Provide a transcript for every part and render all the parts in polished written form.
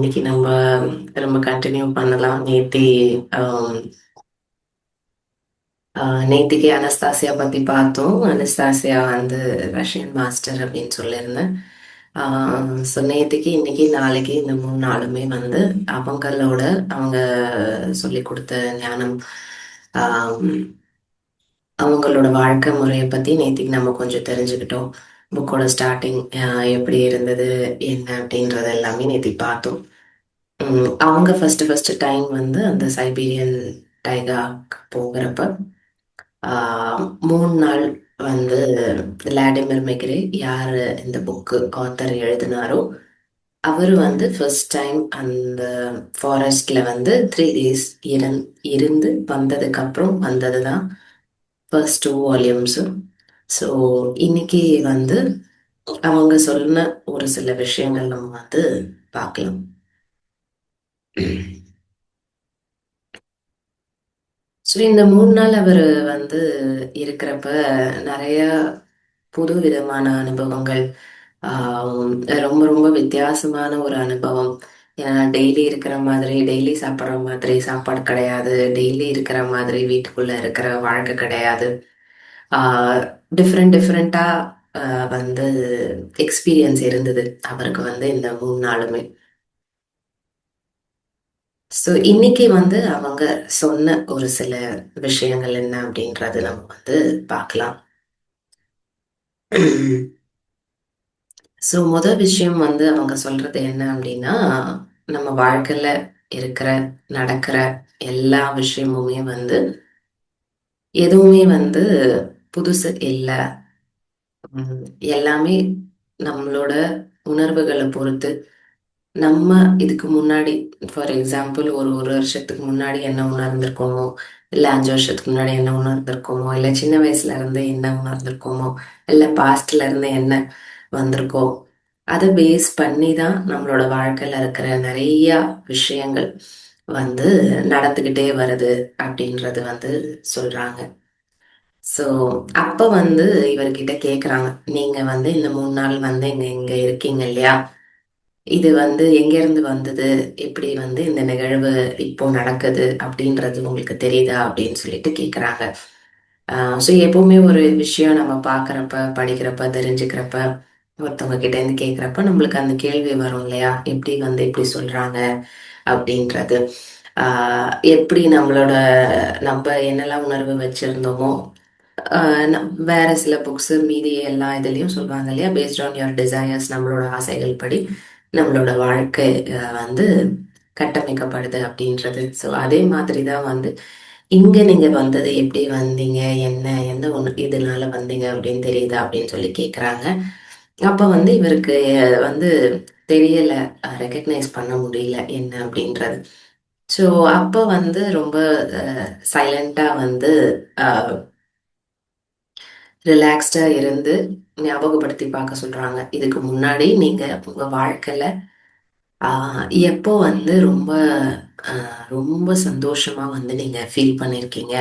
இன்னைக்கு நம்ம ரொம்ப கண்டினியூ பண்ணலாம். ஆம், நேத்திக்கு அனஸ்தாசியா பத்தி பார்த்தோம். அனஸ்தாசியா வந்து ரஷ்யன் மாஸ்டர் அப்படின்னு சொல்லியிருந்தேன். ஸோ நேத்திக்கு, இன்னைக்கு, நாளைக்கு இந்த 3 நாளுமே வந்து அவங்களோட அவங்க சொல்லி கொடுத்த ஞானம், ஆம், அவங்களோட வாழ்க்கை முறையை பத்தி நேத்திக்கு நம்ம கொஞ்சம் தெரிஞ்சுக்கிட்டோம். புக்கோட ஸ்டார்டிங் எப்படி இருந்தது, என்ன அப்படின்றது எல்லாமே நேத்திக்கு பார்த்தோம். அவங்க ஃபர்ஸ்ட் டைம் வந்து அந்த சைபீரியன் டைகாக்கு போகிறப்ப 3 நாள் வந்து விளாடிமிர் மெக்ரே, யாரு இந்த புக்கு ஆத்தர் எழுதினாரோ, அவர் வந்து ஃபர்ஸ்ட் டைம் அந்த ஃபாரஸ்ட்ல வந்து 3 days இருந்து வந்ததுக்கு அப்புறம் வந்ததுதான் ஃபர்ஸ்ட் 2 வால்யூம்ஸ். ஸோ இன்னைக்கு வந்து அவங்க சொன்ன ஒரு சில விஷயங்கள் நம்ம வந்து பார்க்கலாம். ஸோ இந்த 3 நாள் அவர் வந்து இருக்கிறப்ப நிறைய புது விதமான அனுபவங்கள், ஆம், ரொம்ப ரொம்ப வித்தியாசமான ஒரு அனுபவம். ஏன்னா டெய்லி இருக்கிற மாதிரி, டெய்லி சாப்பிட்ற மாதிரி சாப்பாடு கிடையாது, டெய்லி இருக்கிற மாதிரி வீட்டுக்குள்ள இருக்கிற வாழ்க்கை கிடையாது. டிஃப்ரெண்ட் டிஃப்ரெண்டா வந்து எக்ஸ்பீரியன்ஸ் இருந்தது அவருக்கு வந்து இந்த 3 நாளுமே. ஸோ இன்னைக்கு வந்து அவங்க சொன்ன ஒரு சில விஷயங்கள் என்ன அப்படின்றது நம்ம வந்து பார்க்கலாம். ஸோ முதல் விஷயம் வந்து அவங்க சொல்றது என்ன அப்படின்னா, நம்ம வாழ்க்கையில இருக்கிற, நடக்கிற எல்லா விஷயமுமே வந்து எதுவுமே வந்து புதுசு இல்லை. எல்லாமே நம்மளோட உணர்வுகளை பொறுத்து. நம்ம இதுக்கு முன்னாடி, ஃபார் எக்ஸாம்பிள், ஒரு ஒரு வருஷத்துக்கு முன்னாடி என்ன உணர்ந்திருக்கோமோ, இல்லை 5 வருஷத்துக்கு முன்னாடி என்ன உணர்ந்திருக்கோமோ, இல்லை சின்ன வயசுல இருந்து என்ன உணர்ந்திருக்கோமோ, இல்லை பாஸ்ட்ல இருந்து என்ன வந்திருக்கோம், அதை பேஸ் பண்ணி தான் நம்மளோட வாழ்க்கையில இருக்கிற நிறைய விஷயங்கள் வந்து நடந்துக்கிட்டே வருது அப்படின்றது வந்து சொல்றாங்க. ஸோ அப்ப வந்து இவர்கிட்ட கேக்குறாங்க, நீங்க வந்து இந்த 3 நாள் வந்து இங்க இங்க இருக்கீங்க இல்லையா, இது வந்து எங்க இருந்து வந்தது, எப்படி வந்து இந்த நிகழ்வு இப்போ நடக்குது அப்படின்றது உங்களுக்கு தெரியுதா அப்படின்னு சொல்லிட்டு கேக்குறாங்க. ஸோ எப்பவுமே ஒரு விஷயம் நம்ம பார்க்கறப்ப, படிக்கிறப்ப, தெரிஞ்சுக்கிறப்ப, ஒருத்தவங்க கிட்ட இருந்து கேட்குறப்ப நம்மளுக்கு அந்த கேள்வி வரும் இல்லையா, எப்படி வந்து இப்படி சொல்றாங்க அப்படின்றது. எப்படி நம்ம என்னெல்லாம் உணர்வு வச்சிருந்தோமோ, வேற சில புக்ஸ் மீதி எல்லா இதுலயும் சொல்லுவாங்க இல்லையா, பேஸ்ட் ஆன் யுவர் டிசையர்ஸ், நம்மளோட ஆசைகள் படி நம்மளோட வாழ்க்கை வந்து கட்டமைக்கப்படுது அப்படின்றது. ஸோ அதே மாதிரி தான் வந்து இங்க நீங்க வந்தது, எப்படி வந்தீங்க, என்ன எந்த ஒண்ணு இதனால வந்தீங்க அப்படின்னு தெரியுதா அப்படின்னு சொல்லி கேக்குறாங்க. அப்ப வந்து இவருக்கு வந்து தெரியல, ரெக்கக்னைஸ் பண்ண முடியல என்ன அப்படின்றது. ஸோ அப்ப வந்து ரொம்ப சைலண்டா வந்து ரிலாக்ஸ்டா இருந்து ஞாபகப்படுத்தி பார்க்க சொல்றாங்க. இதுக்கு முன்னாடி நீங்க உங்க வாழ்க்கையில எப்போ வந்து ரொம்ப சந்தோஷமா வந்து நீங்க ஃபீல் பண்ணிருக்கீங்க,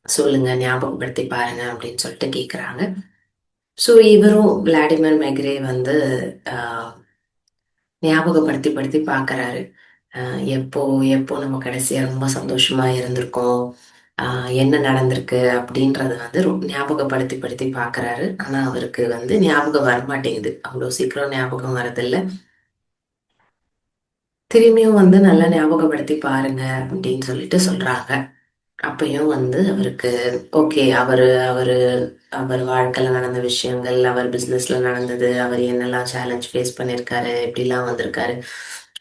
சொல்லுங்க, ஞாபகப்படுத்தி பாருங்க அப்படின்னு சொல்லிட்டு கேக்குறாங்க. ஸோ இவரும் விளாடிமிர் மெக்ரே வந்து ஆஹ், ஞாபகப்படுத்தி படுத்தி பார்க்கறாரு. எப்போ எப்போ நம்ம கடைசியா ரொம்ப சந்தோஷமா இருந்திருக்கோம், என்ன நடந்திருக்கு அப்படின்றத வந்து ஞாபகப்படுத்தி படுத்தி பார்க்கறாரு. ஆனா அவருக்கு வந்து ஞாபகம் வரமாட்டேங்குது, அவ்வளோ சீக்கிரம் ஞாபகம் வரதில்ல. திரும்பியும் வந்து நல்லா ஞாபகப்படுத்தி பாருங்க அப்படின்னு சொல்லிட்டு சொல்றாங்க. அப்பயும் வந்து அவருக்கு ஓகே, அவரு அவரு அவர் வாழ்க்கையில நடந்த விஷயங்கள், அவர் பிசினஸ்ல நடந்தது, அவர் என்னெல்லாம் சேலஞ்ச் ஃபேஸ் பண்ணியிருக்காரு, எப்படிலாம் வந்திருக்காரு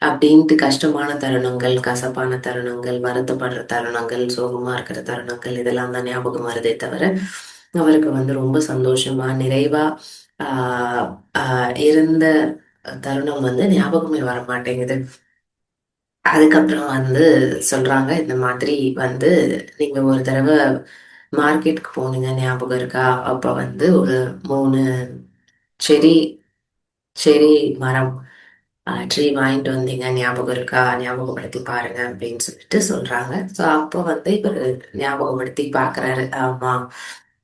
அப்படின்ட்டு, கஷ்டமான தருணங்கள், கசப்பான தருணங்கள், வருத்தப்படுற தருணங்கள், சோகமா இருக்கிற தருணங்கள், இதெல்லாம் தான் ஞாபகம் வருதே தவிர, அவருக்கு வந்து ரொம்ப சந்தோஷமா நிறைவா ஆஹ் இருந்த தருணம் வந்து ஞாபகமே வர மாட்டேங்குது. அதுக்கப்புறம் வந்து சொல்றாங்க, இந்த மாதிரி வந்து நீங்க ஒரு தடவை மார்க்கெட்டுக்கு போனீங்க ஞாபகம் இருக்கா, அப்ப வந்து ஒரு 3 செரி செரி மரம் ட்ரீ வாங்கிட்டு வந்தீங்க ஞாபகம் இருக்கா, ஞாபகப்படுத்தி பாருங்க அப்படின்னு சொல்லிட்டு சொல்றாங்க. ஸோ அப்போ வந்து இவர் ஞாபகப்படுத்தி பார்க்கறாரு. ஆமா.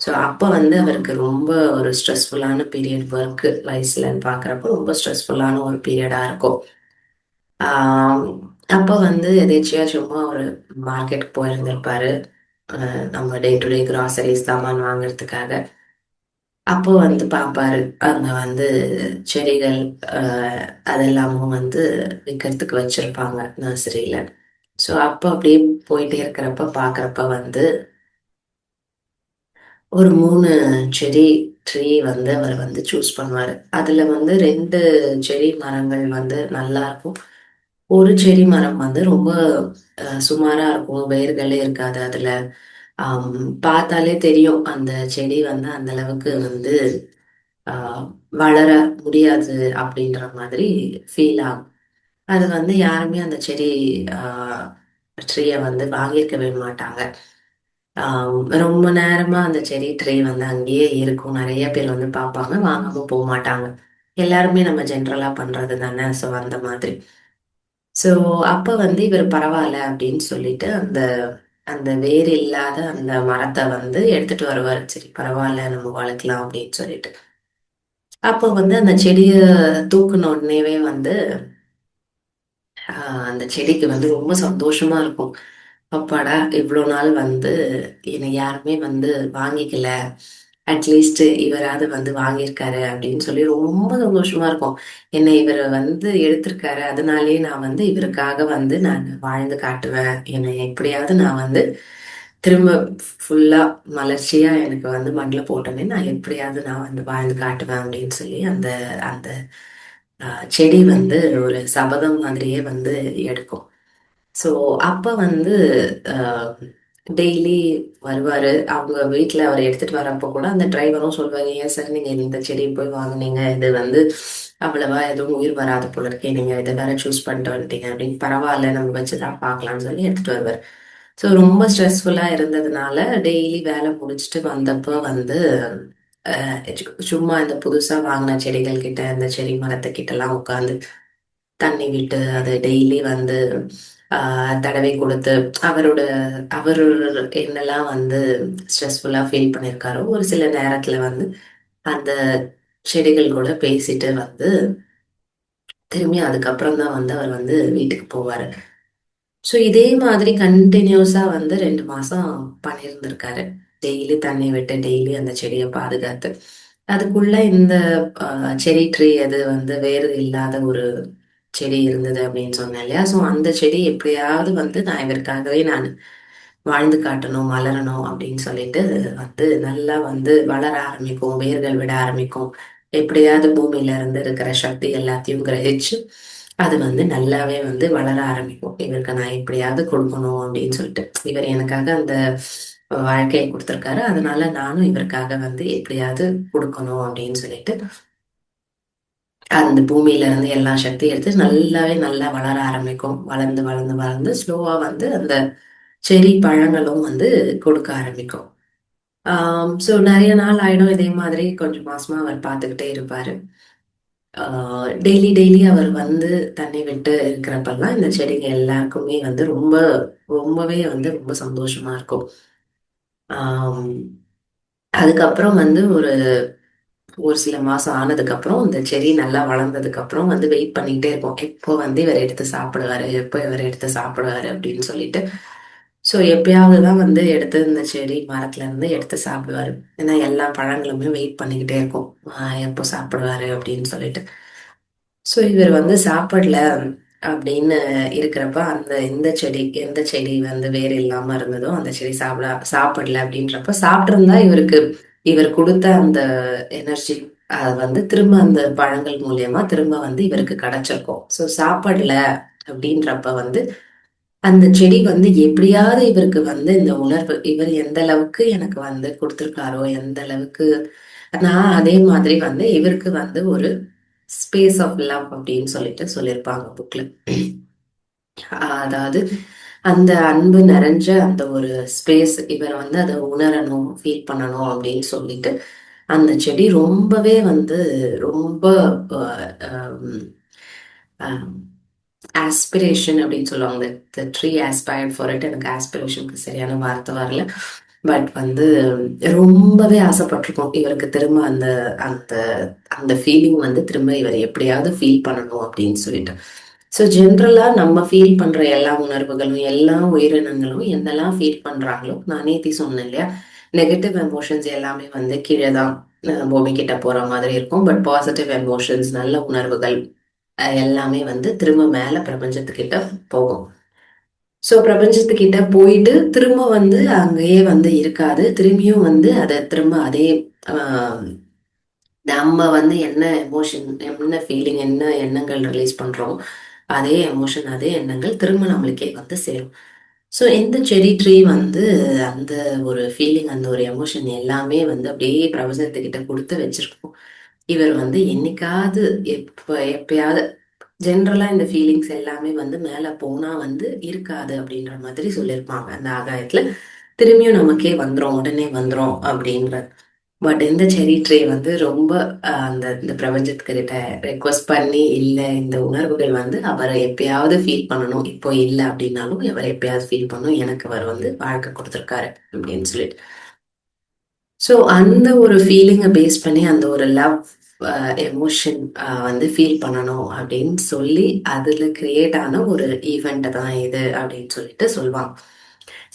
ஸோ அப்போ வந்து அவருக்கு ரொம்ப ஒரு ஸ்ட்ரெஸ்ஃபுல்லான பீரியட், ஒர்க் லைஃப்லன்னு பார்க்குறப்போ ரொம்ப ஸ்ட்ரெஸ்ஃபுல்லான ஒரு பீரியடா இருக்கும். ஆம், அப்ப வந்து எதேர்ச்சியா சும்மா ஒரு மார்க்கெட்டுக்கு போயிருந்திருப்பாரு. நம்ம டே டு டே கிராசரிஸ் சாமான் வாங்குறதுக்காக. அப்போ வந்து பார்ப்பாரு. அங்க வந்து செடிகள் அதெல்லாமும் வந்து விற்கிறதுக்கு வச்சிருப்பாங்க நர்சரியில. ஸோ அப்போ அப்படியே போயிட்டே இருக்கிறப்ப பார்க்குறப்ப வந்து ஒரு 3 செடி ட்ரீ வந்து அவர் வந்து சூஸ் பண்ணுவாரு. அதுல வந்து 2 செடி மரங்கள் வந்து நல்லா இருக்கும். ஒரு செடி மரம் வந்து ரொம்ப சுமாரா இருக்கும். வேர்களே இருக்காது அதுல. ஆம், பார்த்தாலே தெரியும் அந்த செடி வந்து அந்த அளவுக்கு வந்து ஆஹ், வளர முடியாது அப்படின்ற மாதிரி ஃபீல் ஆகும். அது வந்து யாருமே அந்த செடி ட்ரீயை வந்து வாங்கியிருக்கவே மாட்டாங்க. ரொம்ப நேரமா அந்த செடி ட்ரே வந்து அங்கேயே இருக்கும். நிறைய பேர் வந்து பார்ப்பாங்க, வாங்காம போக மாட்டாங்க. எல்லாருமே நம்ம ஜென்ரலா பண்றது தானே. ஸோ அந்த மாதிரி. ஸோ அப்ப வந்து இவர் பரவாயில்ல அப்படின்னு சொல்லிட்டு அந்த அந்த வேர் இல்லாத அந்த மரத்தை வந்து எடுத்துட்டு வருவாரு. சரி பரவாயில்ல நம்ம வளர்க்கலாம் அப்படின்னு சொல்லிட்டு. அப்போ வந்து அந்த செடிய தூக்குன உடனேவே வந்து அந்த செடிக்கு வந்து ரொம்ப சந்தோஷமா இருக்கும். அப்பாடா இவ்வளோ நாள் வந்து என்னை யாருமே வந்து வாங்கிக்கல, அட்லீஸ்ட் இவராவது வந்து வாங்கியிருக்காரு அப்படின்னு சொல்லி ரொம்ப சந்தோஷமா இருக்கும். என்னை இவர் வந்து எடுத்திருக்காரு, அதனாலேயே நான் வந்து இவருக்காக வந்து நான் வாழ்ந்து காட்டுவேன். என்னை எப்படியாவது நான் வந்து திரும்ப ஃபுல்லா மலர்ச்சியா எனக்கு வந்து மண்ணில் போட்டோன்னே நான் எப்படியாவது நான் வந்து வாழ்ந்து காட்டுவேன் அப்படின்னு சொல்லி அந்த அந்த செடி வந்து ஒரு சபதம் மாதிரியே வந்து எடுக்கும். ஸோ அப்ப வந்து டெய்லி வருவாரு. அவங்க வீட்ல அவர் எடுத்துட்டு வரப்போ கூட அந்த டிரைவரும் சொல்வாரு, "ஏன் சார் நீங்க இந்த செடிய போய் வாங்குனீங்க? இது வந்து அவ்வளவா எதுவும் உயிர் வராது போல இருக்கே. நீங்க இத வேற சூஸ் பண்ணிட்டு வந்துட்டீங்க" அப்படின்னு. "பரவால்ல நம்ம வச்சுதான் பார்க்கலாம்னு" சொல்லி எடுத்துட்டு வருவாரு. ஸோ ரொம்ப ஸ்ட்ரெஸ்ஃபுல்லா இருந்ததுனால டெய்லி வேலை முடிச்சுட்டு வந்தப்போ வந்து சும்மா இந்த புதுசா வாங்கின செடிகள் கிட்ட, இந்த செடி மரத்துக்கிட்டலாம் உட்காந்து தண்ணி விட்டு அதை டெய்லி வந்து தடவை கொடுத்து அவரோட அவர் என்னெல்லாம் வந்து ஸ்ட்ரெஸ்ஃபுல்லா ஃபீல் பண்ணியிருக்காரோ ஒரு சில நேரத்துல வந்து அந்த செடிகள் கூட பேசிட்டு வந்து திரும்பி அதுக்கப்புறம் தான் வந்து அவர் வந்து வீட்டுக்கு போவாரு. ஸோ இதே மாதிரி கண்டினியூஸா வந்து 2 மாசம் பண்ணியிருந்திருக்காரு. டெய்லி தண்ணி விட்டு டெய்லி அந்த செடியை பாதுகாத்து அதுக்குள்ள இந்த செரி ட்ரீ அது வந்து வேறு இல்லாத ஒரு செடி இருந்தது அப்படின்னு சொன்னேன் இல்லையா. ஸோ அந்த செடி எப்படியாவது வந்து நான் இவருக்காகவே நான் வாழ்ந்து காட்டணும், மலரணும் அப்படின்னு சொல்லிட்டு வந்து நல்லா வந்து வளர ஆரம்பிக்கும், வேர்கள் விட ஆரம்பிக்கும். எப்படியாவது பூமியில இருந்து இருக்கிற சக்தி எல்லாத்தையும் கிரகிச்சு அது வந்து நல்லாவே வந்து வளர ஆரம்பிக்கும். இவருக்கு நான் எப்படியாவது கொடுக்கணும் அப்படின்னு சொல்லிட்டு இவர் எனக்காக அந்த வாழ்க்கையை கொடுத்துருக்காரு, அதனால நானும் இவருக்காக வந்து எப்படியாவது கொடுக்கணும் அப்படின்னு சொல்லிட்டு அந்த பூமியில இருந்து எல்லா சக்தியும் எடுத்து நல்லாவே நல்லா வளர ஆரம்பிக்கும். வளர்ந்து வளர்ந்து வளர்ந்து ஸ்லோவா வந்து அந்த செரி பழங்களும் வந்து கொடுக்க ஆரம்பிக்கும். ஸோ நிறைய நாள் ஆயிடும். இதே மாதிரி கொஞ்சம் மாசமா அவர் பார்த்துக்கிட்டே இருப்பாரு. டெய்லி டெய்லி அவர் வந்து தண்ணி விட்டு இருக்கிறப்பெல்லாம் இந்த செடிங்க எல்லாருக்குமே வந்து ரொம்பவே வந்து ரொம்ப சந்தோஷமா இருக்கும். ஆம், அதுக்கப்புறம் வந்து ஒரு ஒரு சில மாசம் ஆனதுக்கு அப்புறம் இந்த செடி நல்லா வளர்ந்ததுக்கு அப்புறம் வந்து வெயிட் பண்ணிக்கிட்டே இருப்போம். எப்போ வந்து இவர் எடுத்து சாப்பிடுவாரு, எப்போ இவர் எடுத்து சாப்பிடுவாரு அப்படின்னு சொல்லிட்டு. ஸோ எப்பயாவது தான் வந்து எடுத்து இந்த செடி மரத்துல இருந்து எடுத்து சாப்பிடுவாரு. ஏன்னா எல்லா பழங்களுமே வெயிட் பண்ணிக்கிட்டே இருக்கும். எப்போ சாப்பிடுவாரு அப்படின்னு சொல்லிட்டு. ஸோ இவர் வந்து சாப்பிடல அப்படின்னு இருக்கிறப்ப அந்த எந்த செடி வந்து வேறு இல்லாம இருந்ததோ அந்த செடி சாப்பிடல அப்படின்றப்ப சாப்பிட்டிருந்தா இவர் கொடுத்த அந்த எனர்ஜி அது வந்து திரும்ப அந்த பழங்கள் மூலியமா திரும்ப வந்து இவருக்கு கிடைச்சிருக்கும். ஸோ சாப்பிடல அப்படின்றப்ப வந்து அந்த செடி வந்து எப்படியாவது இவருக்கு வந்து இந்த உணர்வு இவர் எந்த அளவுக்கு எனக்கு வந்து கொடுத்துருக்காரோ, எந்த அளவுக்கு நான் அதே மாதிரி வந்து இவருக்கு வந்து ஒரு ஸ்பேஸ் ஆஃப் லவ் அப்படின்னு சொல்லிட்டு சொல்லியிருப்பாங்க புக்ல. அதாவது அந்த அன்பு நிறைஞ்ச அந்த ஒரு ஸ்பேஸ் இவர் வந்து அதை உணரணும், ஃபீல் பண்ணணும் அப்படின்னு சொல்லிட்டு அந்த செடி ரொம்பவே வந்து ரொம்ப ஆஸ்பிரேஷன் அப்படின்னு சொல்லுவாங்க. The tree aspired for it. எனக்கு ஆஸ்பிரேஷனுக்கு சரியான வார்த்தை வரல. பட் வந்து ரொம்பவே ஆசைப்பட்டிருக்கோம் இவருக்கு திரும்ப அந்த அந்த ஃபீலிங் வந்து திரும்ப இவர் எப்படியாவது ஃபீல் பண்ணணும் அப்படின்னு சொல்லிட்டு. ஸோ ஜென்ரலா நம்ம ஃபீல் பண்ற எல்லா உணர்வுகளும், எல்லா உயிரினங்களும் என்னெல்லாம் ஃபீல் பண்றாங்களோ, நான் நேத்தி சொன்னேன் இல்லையா? நெகட்டிவ் எமோஷன்ஸ் எல்லாமே வந்து கீழ தான் பூமி கிட்ட போற மாதிரி இருக்கும். பட் பாசிட்டிவ் எமோஷன்ஸ், நல்ல உணர்வுகள் எல்லாமே வந்து திரும்ப மேல பிரபஞ்சத்துக்கிட்ட போகும். ஸோ பிரபஞ்சத்துக்கிட்ட போயிட்டு திரும்ப வந்து அங்கேயே வந்து இருக்காது. திரும்பியும் வந்து அத திரும்ப அதே ஆ நம்ம வந்து என்ன எமோஷன், என்ன ஃபீலிங், என்ன எண்ணங்கள் ரிலீஸ் பண்றோம், அதே எமோஷன், அதே எண்ணங்கள் திரும்ப நம்மளுக்கே வந்து சேரும். ஸோ இந்த செர்ரி ட்ரீ வந்து அந்த ஒரு ஃபீலிங், அந்த ஒரு எமோஷன் எல்லாமே வந்து அப்படியே பிரபஞ்சத்துக்கிட்ட குடுத்து வச்சிருக்கும். இவர் வந்து என்னைக்காவது எப்பயாவது ஜென்ரலா இந்த ஃபீலிங்ஸ் எல்லாமே வந்து மேல போனா வந்து இருக்காது அப்படின்ற மாதிரி சொல்லியிருப்பாங்க அந்த ஆகாயத்துல. திரும்பியும் நமக்கே வந்துரும், உடனே வந்துரும் அப்படின்ற. பட் இந்த செர்ரி ட்ரீ வந்து ரொம்ப அந்த இந்த பிரபஞ்சத்துக்கிட்ட ரெக்வஸ்ட் பண்ணி, இல்ல இந்த உணர்வுகள் வந்து அவரை எப்பயாவது ஃபீல் பண்ணணும். இப்போ இல்ல அப்படின்னாலும் அவர் எப்பயாவது ஃபீல் பண்ணணும். எனக்கு அவர் வந்து வாழ்க்கை கொடுத்துருக்காரு அப்படின்னு சொல்லிட்டு. ஸோ அந்த ஒரு ஃபீலிங்கை பேஸ் பண்ணி அந்த ஒரு லவ் எமோஷன் வந்து ஃபீல் பண்ணணும் அப்படின்னு சொல்லி அதில் கிரியேட் ஆன ஒரு ஈவெண்ட் தான் இது அப்படின்னு சொல்லிட்டு சொல்லுவாங்க.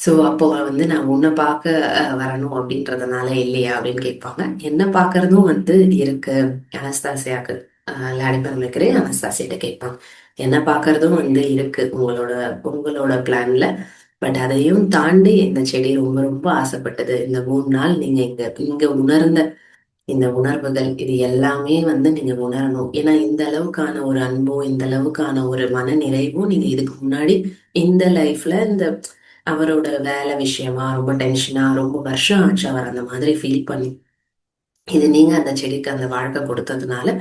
ஸோ அப்போ வந்து நான் உன்னை பார்க்க வரணும் அப்படின்றதுனால இல்லையா அப்படின்னு கேட்பாங்க. என்ன பார்க்கறதும் வந்து இருக்கு அனஸ்தாசியாக்கு. லாடிபர் மேக்கரே அனஸ்தாசியிட்ட கேட்பாங்க. என்ன பார்க்கறதும் வந்து இருக்கு உங்களோட உங்களோட பிளான்ல. பட் அதையும் தாண்டி இந்த செடி ரொம்ப ரொம்ப ஆசைப்பட்டது. இந்த 3 நாள் நீங்க இங்க இங்க உணர்ந்த இந்த உணர்வுகள் இது எல்லாமே வந்து நீங்க உணரணும். ஏன்னா இந்த அளவுக்கான ஒரு அன்போ, இந்த அளவுக்கான ஒரு மன நிறைவும் நீங்க இதுக்கு முன்னாடி இந்த லைஃப்ல இந்த அவரோட வேலை விஷயமா ரொம்ப டென்ஷனா ரொம்ப வருஷம் ஆச்சு அவர் அந்த மாதிரி ஃபீல் பண்ணி. இது நீங்க அந்த செடிக்கு அந்த வாழ்க்கை கொடுத்ததுனால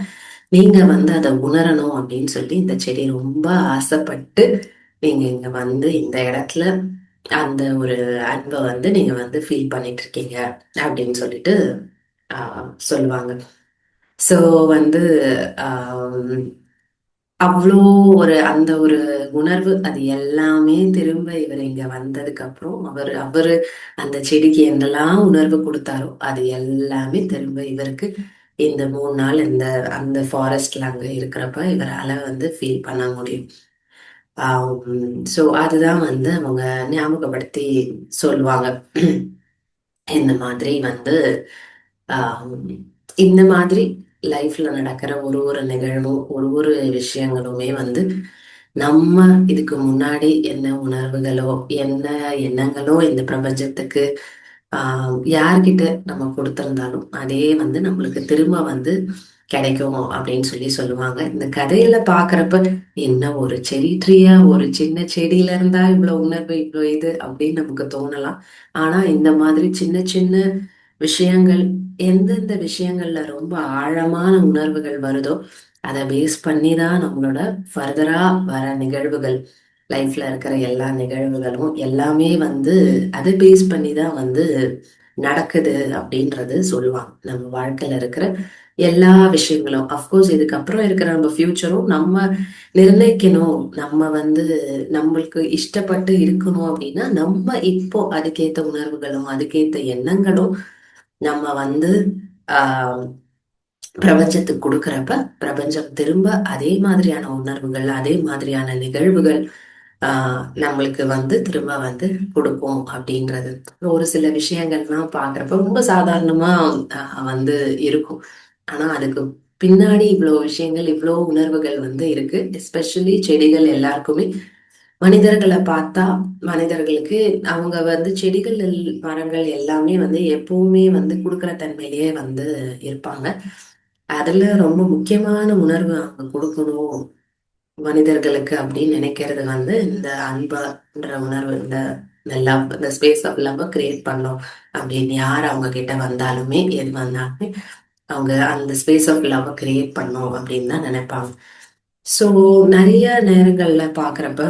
நீங்க வந்து அதை உணரணும் அப்படின்னு சொல்லி இந்த செடி ரொம்ப ஆசைப்பட்டு நீங்க இங்க வந்து இந்த இடத்துல அந்த ஒரு அன்பை வந்து நீங்க வந்து ஃபீல் பண்ணிட்டு இருக்கீங்க அப்படின்னு சொல்லிட்டு சொல்லுவாங்க. ஸோ வந்து ஆம், அவ்வளோ ஒரு அந்த ஒரு உணர்வு அது எல்லாமே திரும்ப இவர் இங்க வந்ததுக்கு அப்புறம் அவரு அந்த செடிக்கு என்னெல்லாம் உணர்வு கொடுத்தாரோ அது எல்லாமே திரும்ப இவருக்கு இந்த 3 நாள் இந்த அந்த ஃபாரஸ்ட்ல அங்க இருக்கிறப்ப இவரால வந்து ஃபீல் பண்ண முடியும். ஸோ அதுதான் வந்து அவங்க ஞாபகப்படுத்தி சொல்லுவாங்க. இந்த மாதிரி வந்து ஆம், இந்த மாதிரி லைஃப்ல நடக்கிற ஒரு ஒரு நிகழ்வும் ஒரு ஒரு விஷயங்களுமே வந்து நம்ம இதுக்கு முன்னாடி என்ன உணர்வுகளோ என்ன எண்ணங்களோ இந்த பிரபஞ்சத்துக்கு யார்கிட்ட நம்ம கொடுத்திருந்தாலும் அதே வந்து நம்மளுக்கு திரும்ப வந்து கிடைக்கும் அப்படின்னு சொல்லி சொல்லுவாங்க. இந்த கதையில பாக்குறப்ப என்ன ஒரு செடி ட்ரீயா, ஒரு சின்ன செடியில இருந்தா இவ்வளவு உணர்வு இவ்வளவு இது அப்படின்னு நமக்கு தோணலாம். ஆனா இந்த மாதிரி சின்ன சின்ன விஷயங்கள், எந்தெந்த விஷயங்கள்ல ரொம்ப ஆழமான உணர்வுகள் வருதோ அதை பேஸ் பண்ணி தான் நம்மளோட ஃபர்தரா வர நிகழ்வுகள், லைஃப்ல இருக்கிற எல்லா நிகழ்வுகளும் எல்லாமே வந்து அதை பேஸ் பண்ணி தான் வந்து நடக்குது அப்படின்றது சொல்லுவாங்க. நம்ம வாழ்க்கையில இருக்கிற எல்லா விஷயங்களும் அஃப்கோர்ஸ் இதுக்கப்புறம் இருக்கிற நம்ம ஃபியூச்சரும் நம்ம நிர்ணயிக்கணும். நம்ம வந்து நம்மளுக்கு இஷ்டப்பட்டு இருக்கணும் அப்படின்னா நம்ம இப்போ அதுக்கேத்த உணர்வுகளும் அதுக்கேத்த எண்ணங்களும் நம்ம வந்து ஆஹ் பிரபஞ்சத்துக்கு கொடுக்கறப்ப பிரபஞ்சம் திரும்ப அதே மாதிரியான உணர்வுகள் அதே மாதிரியான நிகழ்வுகள் நம்மளுக்கு வந்து திரும்ப வந்து கொடுக்கும் அப்படின்றது. ஒரு சில விஷயங்கள்லாம் பாக்குறப்ப ரொம்ப சாதாரணமா வந்து இருக்கும். ஆனா அதுக்கு பின்னாடி இவ்வளவு விஷயங்கள் இவ்வளவு உணர்வுகள் வந்து இருக்கு. எஸ்பெஷலி செடிகள் எல்லாருக்குமே மனிதர்களை பார்த்தா மனிதர்களுக்கு அவங்க வந்து செடிகள் மரங்கள் எல்லாமே வந்து எப்பவுமே வந்து கொடுக்குற தன்மையிலேயே வந்து இருப்பாங்க. அதுல ரொம்ப முக்கியமான உணர்வு அவங்க கொடுக்கணும் மனிதர்களுக்கு அப்படின்னு நினைக்கிறது வந்து இந்த அன்புன்ற உணர்வு, இந்த லவ், இந்த ஸ்பேஸ் ஆஃப் லவ் கிரியேட் பண்ணோம் அப்படின்னு யார் அவங்க கிட்ட வந்தாலுமே எது வந்தாலுமே அவங்க அந்த ஸ்பேஸ் ஆஃப் லவ் கிரியேட் பண்ணோம் அப்படின்னு தான் நினைப்பாங்க. ஸோ நிறைய நேரங்கள்ல பாக்குறப்ப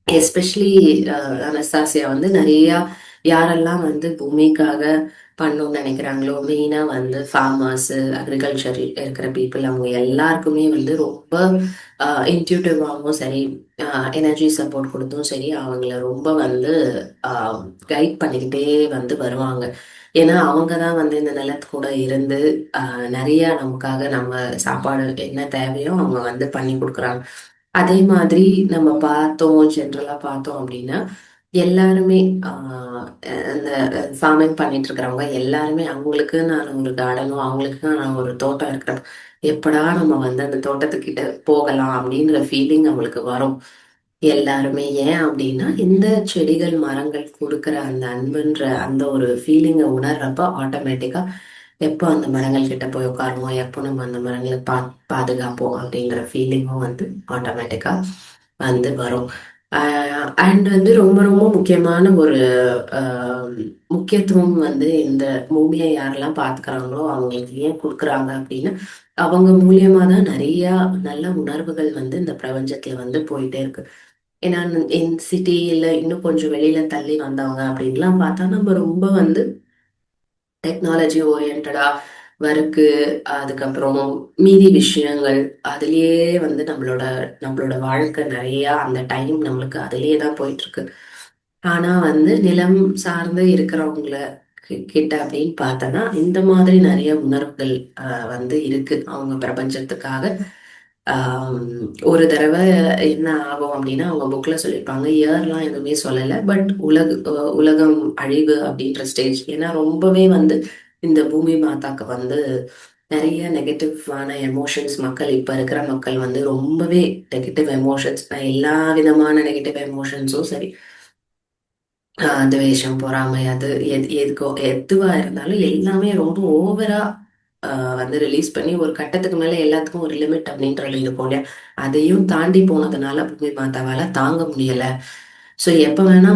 எஸ்பெஷலி அனஸ்தாசியா வந்து நிறைய யாரெல்லாம் வந்து பூமிக்காக பண்ணணும்னு நினைக்கிறாங்களோ மெயினா வந்து ஃபார்மர்ஸ், அக்ரிகல்ச்சர் இருக்கிற பீப்புள் அவங்க எல்லாருக்குமே வந்து ரொம்ப இன்ட்யூட்டிவாகவும் சரி, எனர்ஜி சப்போர்ட் கொடுத்தும் சரி அவங்கள ரொம்ப வந்து கைட் பண்ணிக்கிட்டே வந்து வருவாங்க. ஏன்னா அவங்க தான் வந்து இந்த நிலத்து கூட இருந்து நிறைய நமக்காக நம்ம சாப்பாடு என்ன தேவையோ அவங்க வந்து பண்ணி கொடுக்குறாங்க. அதே மாதிரி நம்ம பார்த்தோம், ஜென்ரலா பார்த்தோம் அப்படின்னா எல்லாருமே அந்த ஃபார்மிங் பண்ணிட்டு இருக்கிறவங்க எல்லாருமே அவங்களுக்கு நான் ஒரு கார்டனோ அவங்களுக்கு நான் ஒரு தோட்டம் இருக்கிறேன், எப்படா நம்ம வந்து அந்த தோட்டத்துக்கிட்ட போகலாம் அப்படின்ற ஃபீலிங் அவங்களுக்கு வரும். எல்லாருமே ஏன் அப்படின்னா இந்த செடிகள் மரங்கள் கொடுக்குற அந்த அன்புன்ற அந்த ஒரு ஃபீலிங்கை உணர்றப்ப ஆட்டோமேட்டிக்கா எப்போ அந்த மரங்கள் கிட்ட போய் உட்காருவோம், எப்போ நம்ம அந்த மரங்களை பாதுகாப்போம் அப்படின்ற ஃபீலிங்கும் வந்து ஆட்டோமேட்டிக்கா வந்து வரும். அண்ட் வந்து ரொம்ப ரொம்ப முக்கியமான ஒரு ஆஹ், முக்கியத்துவம் வந்து இந்த பூமியை யாரெல்லாம் பாத்துக்கிறாங்களோ அவங்களுக்கு ஏன் கொடுக்குறாங்க அப்படின்னா அவங்க மூலியமா தான் நிறைய நல்ல உணர்வுகள் வந்து இந்த பிரபஞ்சத்துல வந்து போயிட்டே இருக்கு. ஏன்னா என் சிட்டியில இன்னும் கொஞ்சம் வெளியில தள்ளி வந்தவங்க அப்படின்லாம் பார்த்தா நம்ம ரொம்ப வந்து டெக்னாலஜி ஓரியன்டா ஒர்க்கு, அதுக்கப்புறம் மீதி விஷயங்கள் அதுலயே வந்து நம்மளோட நம்மளோட வாழ்க்கை நிறைய அந்த டைம் நம்மளுக்கு அதுலயே தான் போயிட்டு இருக்கு. ஆனா வந்து நிலம் சார்ந்து இருக்கிறவங்கள கிட்ட அப்படின்னு பார்த்தோன்னா இந்த மாதிரி நிறைய உணர்வுகள் வந்து இருக்கு அவங்க பிரபஞ்சத்துக்காக. ஆம், ஒரு தடவை என்ன ஆகும் அப்படின்னா அவங்க புக்ல சொல்லியிருப்பாங்க, இயர்லாம் எதுவுமே சொல்லலை, பட் உலகம் அழிவு அப்படின்ற ஸ்டேஜ். ஏன்னா ரொம்பவே வந்து இந்த பூமி மாதாக்கு வந்து நிறைய நெகட்டிவான எமோஷன்ஸ் மக்கள் இப்ப இருக்கிற மக்கள் வந்து ரொம்பவே நெகட்டிவ் எமோஷன்ஸ், எல்லா விதமான நெகட்டிவ் எமோஷன்ஸும் சரி, துவேஷம், பொறாமை, அது எதுக்கோ எதுவா இருந்தாலும் எல்லாமே ரொம்ப ஓவரா வந்து ரிலீஸ் பண்ணி ஒரு கட்டத்துக்கு மேல எல்லாத்துக்கும் ஒரு லிமிட் அப்படின்றது இருக்கும் இல்லையா, அதையும் தாண்டி போனதுனால பூமி மாதாவால தாங்க முடியல. ஸோ எப்ப வேணா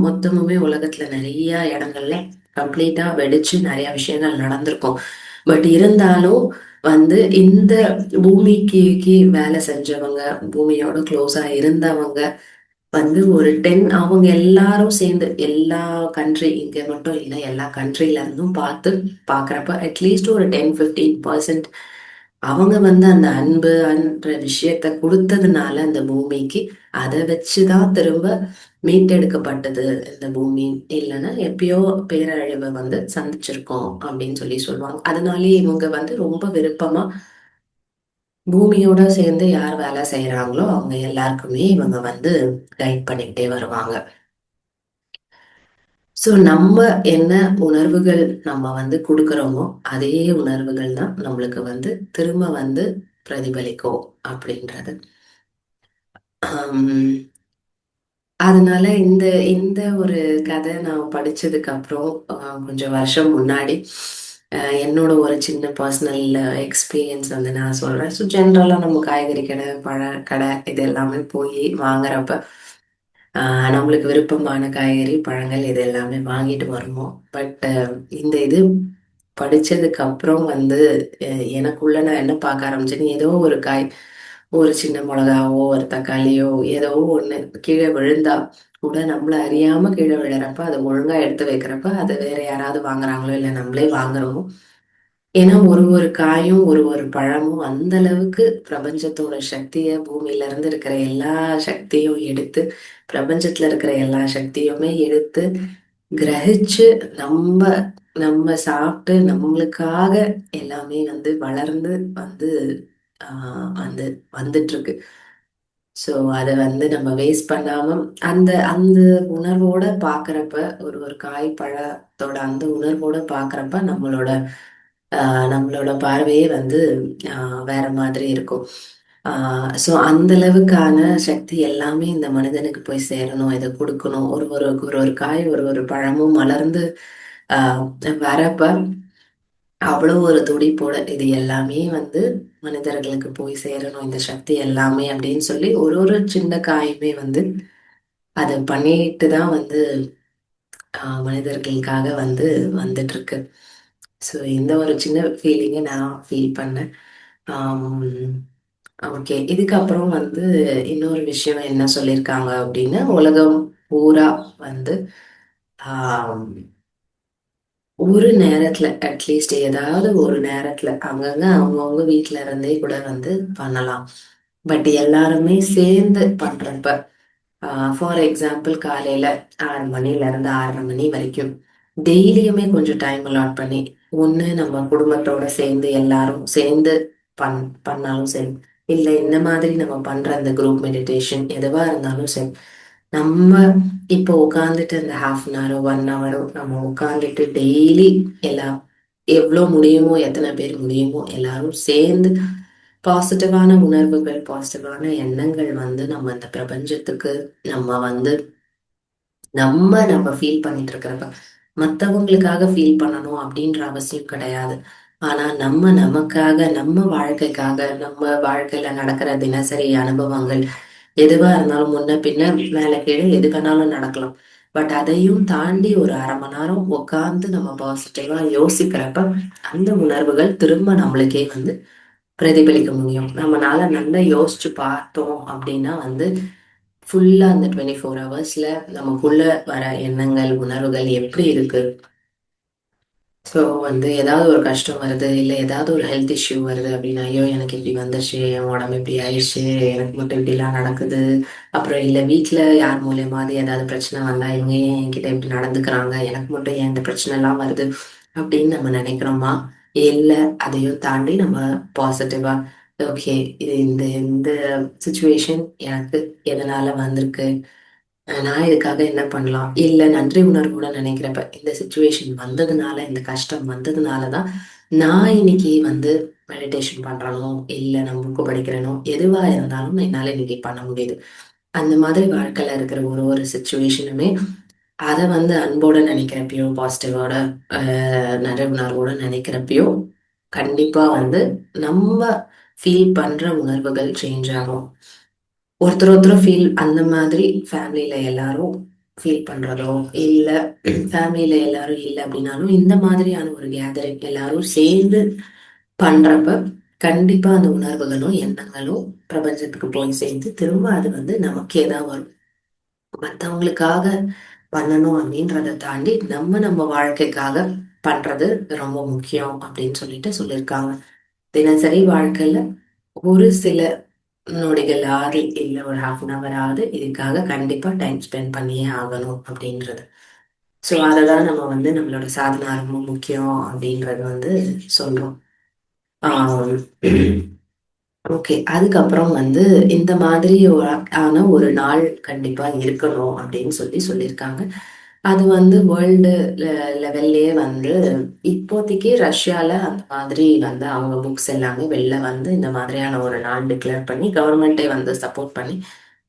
மொத்தமுமே உலகத்துல நிறைய இடங்கள்ல கம்ப்ளீட்டா வெடிச்சு நிறைய விஷயங்கள் நடந்திருக்கும். பட் இருந்தாலும் வந்து இந்த பூமிக்கு வேலை செஞ்சவங்க, பூமியோட க்ளோஸா இருந்தவங்க வந்து ஒரு 10 அவங்க எல்லாரும் சேர்ந்து எல்லா கண்ட்ரி இங்க மட்டும் இல்லை எல்லா கண்ட்ரில இருந்தும் பாக்குறப்ப அட்லீஸ்ட் ஒரு 10-15% அவங்க வந்து அந்த அன்பு என்ற விஷயத்த கொடுத்ததுனால அந்த பூமிக்கு அதை வச்சுதான் திரும்ப மீட்டெடுக்கப்பட்டது இந்த பூமி. இல்லைன்னா எப்பயோ பேரழிவை வந்து சந்திச்சிருக்கோம் அப்படின்னு சொல்லி சொல்லுவாங்க. அதனாலேயே இவங்க வந்து ரொம்ப விருப்பமா பூமியோட சேர்ந்து யார் வேலை செய்யறாங்களோ அவங்க எல்லாருக்குமே இவங்க வந்து கைட் பண்ணிக்கிட்டே வருவாங்க. ஸோ நம்ம என்ன உணர்வுகள் நம்ம வந்து கொடுக்குறோமோ அதே உணர்வுகள் தான் நம்மளுக்கு வந்து திரும்ப வந்து பிரதிபலிக்கும் அப்படின்றது. ஆம், அதனால இந்த இந்த ஒரு கதை நான் படிச்சதுக்கு அப்புறம் கொஞ்சம் வருஷம் முன்னாடி என்னோட ஒரு சின்ன பர்சனல் எக்ஸ்பீரியன்ஸ் வந்து நான் சொல்றேன். ஸோ ஜென்ரலா நம்ம காய்கறி கடை, பழ கடை இது எல்லாமே போய் வாங்குறப்ப நம்மளுக்கு விருப்பமான காய்கறி, பழங்கள் இது எல்லாமே வாங்கிட்டு வருவோம். பட் இந்த இது படிச்சதுக்கு அப்புறம் வந்து எனக்குள்ள நான் என்ன பார்க்க ஆரம்பிச்சேன்னு, ஏதோ ஒரு காய், ஒரு சின்ன மிளகாவோ ஒரு தக்காளியோ ஏதோ ஒண்ணு கீழே விழுந்தா கூட நம்மள அறியாம கீழே விழுறப்ப அதை ஒழுங்கா எடுத்து வைக்கிறப்ப அதை வேற யாராவது வாங்குறாங்களோ இல்லை நம்மளே வாங்குறோமோ. ஏன்னா ஒரு ஒரு காயும் ஒரு ஒரு பழமும் அந்த அளவுக்கு பிரபஞ்சத்தோட சக்திய, பூமியில இருந்து இருக்கிற எல்லா சக்தியும் எடுத்து, பிரபஞ்சத்துல இருக்கிற எல்லா சக்தியுமே எடுத்து கிரகிச்சு நம்ம நம்ம சாப்பிட்டு நம்மளுக்காக எல்லாமே வந்து வளர்ந்து வந்து வந்து வந்துட்டு இருக்கு. ஸோ அதை வந்து நம்ம வேஸ்ட் பண்ணாம அந்த அந்த உணர்வோட பாக்குறப்ப, ஒரு ஒரு காய் பழத்தோட அந்த உணர்வோட பாக்குறப்ப நம்மளோட பார்வையே வந்து வேற மாதிரி இருக்கும். ஸோ அந்த அளவுக்கான சக்தி எல்லாமே இந்த மனிதனுக்கு போய் சேரணும், இதை கொடுக்கணும். ஒரு ஒரு ஒரு ஒரு காய் ஒரு ஒரு பழமும் மலர்ந்து ஆஹ் வரப்ப அவ்வளவு ஒரு துடிப்போட இது எல்லாமே வந்து மனிதர்களுக்கு போய் சேரணும் இந்த சக்தி எல்லாமே அப்படின்னு சொல்லி ஒரு ஒரு சின்ன காயுமே வந்து அதை பண்ணிட்டு தான் வந்து மனிதர்களுக்காக வந்து வந்துட்டு இருக்கு. ஸோ இந்த ஒரு சின்ன ஃபீலிங்கை நான் ஃபீல் பண்ணேன். ஓகே, இதுக்கப்புறம் வந்து இன்னொரு விஷயம் என்ன சொல்லியிருக்காங்க அப்படின்னா, உலகம் பூரா வந்து ஆம், ஒரு நேரத்துல அட்லீஸ்ட் ஏதாவது ஒரு நேரத்துல அங்கங்க அவங்கவுங்க வீட்ல இருந்தே கூட வந்து பண்ணலாம். பட் எல்லாருமே சேர்ந்து பண்றப்ப, ஃபார் எக்ஸாம்பிள் காலையில 6 மணில இருந்து 6:30 மணி வரைக்கும் டெய்லியுமே கொஞ்சம் டைம் அலாட் பண்ணி ஒண்ணு நம்ம குடும்பத்தோட சேர்ந்து எல்லாரும் சேர்ந்து பண்ணாலும் சரி, இல்ல இந்த மாதிரி நம்ம பண்ற அந்த குரூப் மெடிடேஷன் எதுவா இருந்தாலும் சரி, நம்ம இப்போ உட்காந்துட்டு அந்த ஹாஃப் அன் ஹவரோ 1 ஹவரோ நம்ம உட்காந்துட்டு டெய்லி எல்லாம் எவ்வளோ முடியுமோ எத்தனை பேர் முடியுமோ எல்லாரும் சேர்ந்து பாசிட்டிவான உணர்வுகள் பாசிட்டிவான எண்ணங்கள் வந்து நம்ம இந்த பிரபஞ்சத்துக்கு நம்ம வந்து நம்ம ஃபீல் பண்ணிட்டு இருக்கிறப்ப மற்றவங்களுக்காக ஃபீல் பண்ணணும் அப்படின்ற அவசியம் கிடையாது. ஆனா நம்ம நமக்காக நம்ம வாழ்க்கைக்காக நம்ம வாழ்க்கையில நடக்கிற தினசரி அனுபவங்கள் எதுவா இருந்தாலும் முன்ன பின்ன மேல கீழே எது வேணாலும் நடக்கலாம். பட் அதையும் தாண்டி ஒரு 1/2 மணி நேரம் உட்கார்ந்து நம்ம பாசிட்டிவா யோசிக்கிறப்ப அந்த உணர்வுகள் திரும்ப நம்மளுக்கே வந்து பிரதிபலிக்க முடியும். நம்மனால நல்லா யோசிச்சு பார்த்தோம் அப்படின்னா வந்து ஃபுல்லா அந்த 24 ஹவர்ஸ்ல நமக்குள்ள வர எண்ணங்கள் உணர்வுகள் எப்படி இருக்கு. ஸோ வந்து ஏதாவது ஒரு கஷ்டம் வருது, இல்லை ஏதாவது ஒரு ஹெல்த் இஷ்யூ வருது அப்படின்னா, ஐயோ எனக்கு இப்படி வந்துச்சு, என் உடம்பு இப்படி ஆயிடுச்சு, எனக்கு மட்டும் இப்படிலாம் நடக்குது. அப்புறம் இல்லை வீட்டில் யார் மூலியமாவது ஏதாவது பிரச்சனை வந்தா இவங்க ஏன் என்கிட்ட இப்படி நடந்துக்கிறாங்க, எனக்கு மட்டும் ஏன் இந்த பிரச்சனை எல்லாம் வருது அப்படின்னு நம்ம நினைக்கிறோமா? இல்லை அதையும் தாண்டி நம்ம பாசிட்டிவா ஓகே, இது இந்த இந்த சுச்சுவேஷன் எனக்கு எதனால வந்திருக்கு, நான் இதுக்காக என்ன பண்ணலாம்? இல்ல நன்றி உணர்வோட நினைக்கிறப்ப, இந்த சிச்சுவேஷன் வந்ததுனால, இந்த கஷ்டம் வந்ததுனால தான் நான் இன்னைக்கு வந்து மெடிடேஷன் பண்றேனோ, இல்ல நான் புக் படிக்கிறேனோ, எதுவா இருந்தாலும் என்னால இன்னைக்கு பண்ண முடியுது. அந்த மாதிரி வாழ்க்கையில இருக்கிற ஒரு ஒரு சிச்சுவேஷனுமே அத வந்து அன்போட நினைக்கிறப்பயோ, பாசிட்டிவோட நிறைய உணர்வோட நினைக்கிறப்பயோ, கண்டிப்பா வந்து நம்ம ஃபீல் பண்ற உணர்வுகள் சேஞ்ச் ஆகும். ஒருத்தர் ஒருத்தர் ஃபீல் அந்த மாதிரி ஃபேமிலியில எல்லாரும் ஃபீல் பண்றதோ, இல்ல ஃபேமிலியில எல்லாரும் இல்ல அப்படின்னாலும், இந்த மாதிரியான ஒரு கேதரிங் எல்லாரும் சேர்ந்து பண்றப்ப, கண்டிப்பா அந்த உணர்வுகளும், எண்ணங்களும் பிரபஞ்சத்துக்கு போய் சேர்ந்து, திரும்ப அது வந்து நமக்கே தான் வரும். மத்தவங்களுக்காக பண்ணணும் அப்படின்றத தாண்டி, நம்ம வாழ்க்கைக்காக பண்றது ரொம்ப முக்கியம் அப்படின்னு சொல்லிட்டு சொல்லியிருக்காங்க. தினசரி வாழ்க்கையில ஒரு சில நொடிகளாவது இல்ல ஒரு ஹாஃப் அன் ஹவர் ஆவது இதுக்காக கண்டிப்பா டைம் ஸ்பெண்ட் பண்ணியே ஆகணும் அப்படின்றது. ஸோ அததான் நம்ம வந்து நம்மளோட சாதனை ரொம்ப முக்கியம் அப்படின்றது வந்து சொல்றோம். ஆம். ஓகே. அதுக்கப்புறம் வந்து இந்த மாதிரி ஆன ஒரு நாள் கண்டிப்பா இருக்கணும் அப்படின்னு சொல்லி சொல்லியிருக்காங்க. அது வந்து வேர்ல்டு லெவல்லயே வந்து இப்போதைக்கு ரஷ்யால அந்த மாதிரி வந்து அவங்க புக்ஸ் எல்லாமே வெளில வந்து இந்த மாதிரியான ஒரு நாள் டிக்ளேர் பண்ணி கவர்மெண்ட்டே வந்து சப்போர்ட் பண்ணி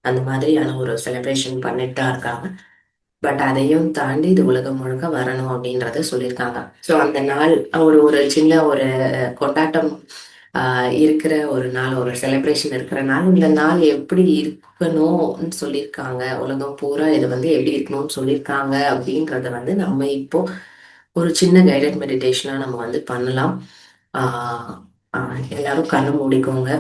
அந்த மாதிரியான ஒரு செலிப்ரேஷன் பண்ணிட்டு தான் இருக்காங்க. பட் அதையும் தாண்டி இது உலகம் முழுக்க வரணும் அப்படின்றத சொல்லியிருக்காங்க. ஸோ அந்த நாள் ஒரு ஒரு சின்ன ஒரு கொண்டாட்டம் இருக்கிற ஒரு நாள், ஒரு செலிப்ரேஷன் இருக்கிற நாள். இந்த நாள் எப்படி இருக்கணும்னு சொல்லியிருக்காங்க, உலகம் பூரா இது வந்து எப்படி இருக்கணும்னு சொல்லியிருக்காங்க அப்படின்றத வந்து நம்ம இப்போ ஒரு சின்ன கைடட் மெடிடேஷனா நம்ம வந்து பண்ணலாம். ஆஹ் எல்லாரும் கண்ணு மூடிக்கோங்க.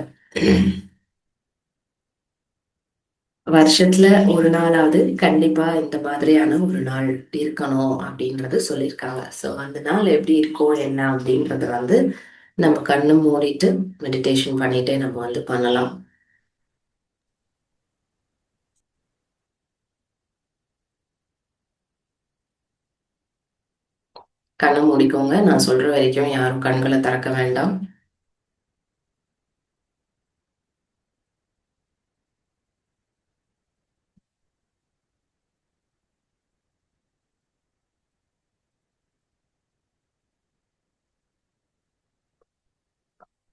வருஷத்துல ஒரு நாளாவது கண்டிப்பா இந்த மாதிரியான ஒரு நாள் இருக்கணும் அப்படின்றது சொல்லியிருக்காங்க. ஸோ அந்த நாள் எப்படி இருக்கும் என்ன அப்படின்றத வந்து நம்ம கண்ணு மூடிட்டு மெடிடேஷன் பண்ணிட்டே நம்ம வந்து பண்ணலாம். கண்ணை மூடிக்கோங்க. நான் சொல்ற வரைக்கும் யாரும் கண்களை திறக்க வேண்டாம்.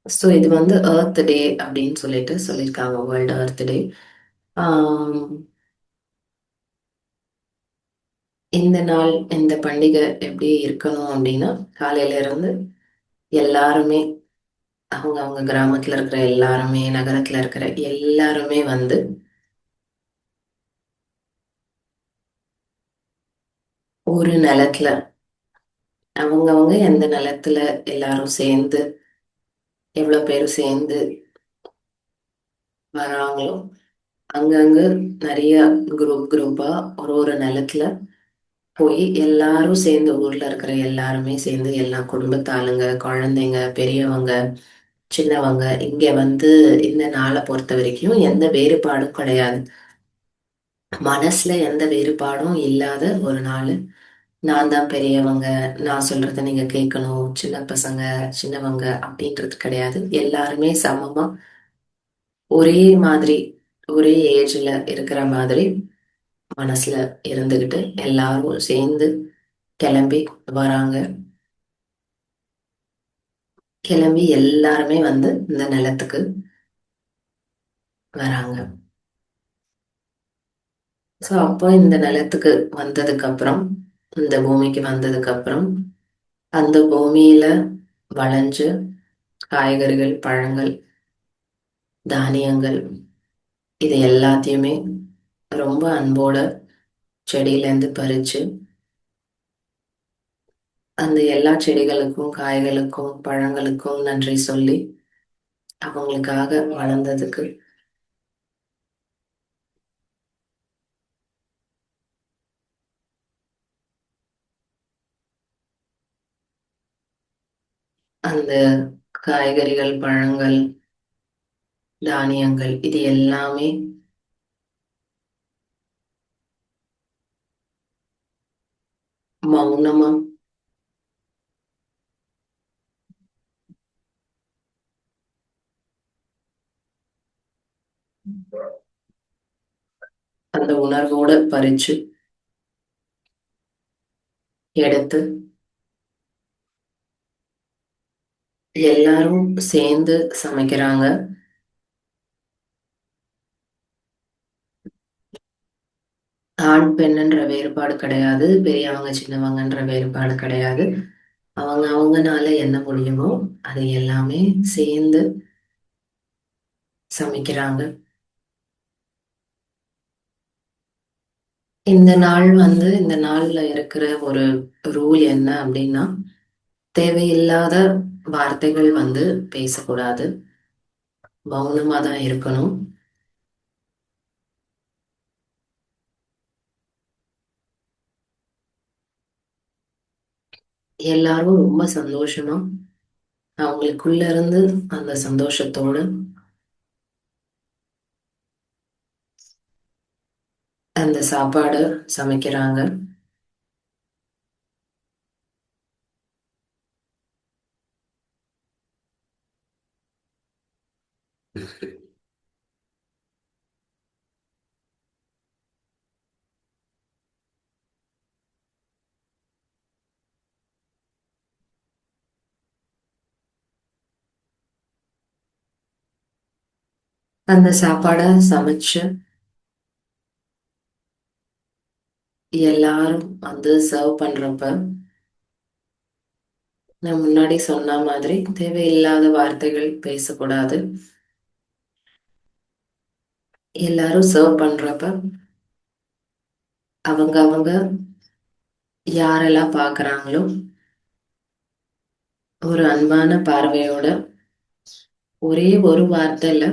ஸோ இது வந்து எர்த் டே அப்படின்னு சொல்லிட்டு சொல்லியிருக்காங்க, வேர்ல்டு எர்த் டே. ஆஹ் இந்த நாள் இந்த பண்டிகை எப்படி இருக்கணும் அப்படின்னா, காலையில இருந்து எல்லாருமே அவங்க அவங்க கிராமத்துல இருக்கிற எல்லாருமே நகரத்துல இருக்கிற எல்லாருமே வந்து ஒரு நிலத்துல அவங்கவங்க எந்த நிலத்துல எல்லாரும் சேர்ந்து எவ்வளவு பேர் சேர்ந்து வராங்களோ அங்கங்க நிறைய குரூப் குரூப்பா ஒரு ஒரு நிலத்துல போய் எல்லாரும் சேர்ந்து ஊர்ல இருக்கிற எல்லாருமே சேர்ந்து எல்லா குடும்பத்தாளுங்க குழந்தைங்க பெரியவங்க சின்னவங்க இங்க வந்து இந்த நாளை பொறுத்த வரைக்கும் எந்த வேறுபாடும் கிடையாது. மனசுல எந்த வேறுபாடும் இல்லாத ஒரு நாள். நான் தான் பெரியவங்க, நான் சொல்றத நீங்க கேட்கணும், சின்ன பசங்க சின்னவங்க அப்படின்றது கிடையாது. எல்லாருமே சமமா ஒரே மாதிரி ஒரே ஏஜ்ல இருக்கிற மாதிரி மனசுல இருந்துகிட்டு எல்லாரும் சேர்ந்து கிளம்பி வராங்க. கிளம்பி எல்லாருமே வந்து இந்த நிலத்துக்கு வராங்க. ஸோ அப்போ இந்த நிலத்துக்கு வந்ததுக்கு அப்புறம், இந்த பூமிக்கு வந்ததுக்கு அப்புறம் அந்த பூமியில வளைஞ்சு காய்கறிகள், பழங்கள், தானியங்கள் இது எல்லாத்தையுமே ரொம்ப அன்போட செடியிலேருந்து பறிச்சு அந்த எல்லா செடிகளுக்கும், காய்களுக்கும், பழங்களுக்கும் நன்றி சொல்லி அவங்களுக்காக வளர்ந்ததுக்கு அந்த காய்கறிகள், பழங்கள், தானியங்கள் இது எல்லாமே மௌனமா அந்த உணர்வோட பறிச்சு எடுத்து எல்லாரும் சேர்ந்து சமைக்கிறாங்க. ஆண் பெண்ணுன்ற வேறுபாடு கிடையாது. பெரியவங்க சின்னவங்கன்ற வேறுபாடு கிடையாது. அவங்க அவங்கனால என்ன முடியுமோ அது எல்லாமே சேர்ந்து சமைக்கிறாங்க. இந்த நாள்ல இருக்கிற ஒரு ரூல் என்ன அப்படின்னா, தேவையில்லாத வார்த்தைகள் வந்து பேசக்கூடாது. மௌனமா தான் இருக்கணும். எல்லாரும் ரொம்ப சந்தோஷமா அவங்களுக்குள்ள இருந்து அந்த சந்தோஷத்தோட அந்த சாப்பாடு சமைக்கிறாங்க. அந்த சாப்பாடை சமைச்சு எல்லாரும் வந்து சர்வ் பண்றப்ப நான் முன்னாடி சொன்ன மாதிரி தேவையில்லாத வார்த்தைகள் பேசக்கூடாது. எல்லாரும் சர்வ் பண்றப்ப அவங்க அவங்க யாரெல்லாம் பார்க்கறாங்களோ ஒரு அன்பான பார்வையோட ஒரே ஒரு வார்த்தையில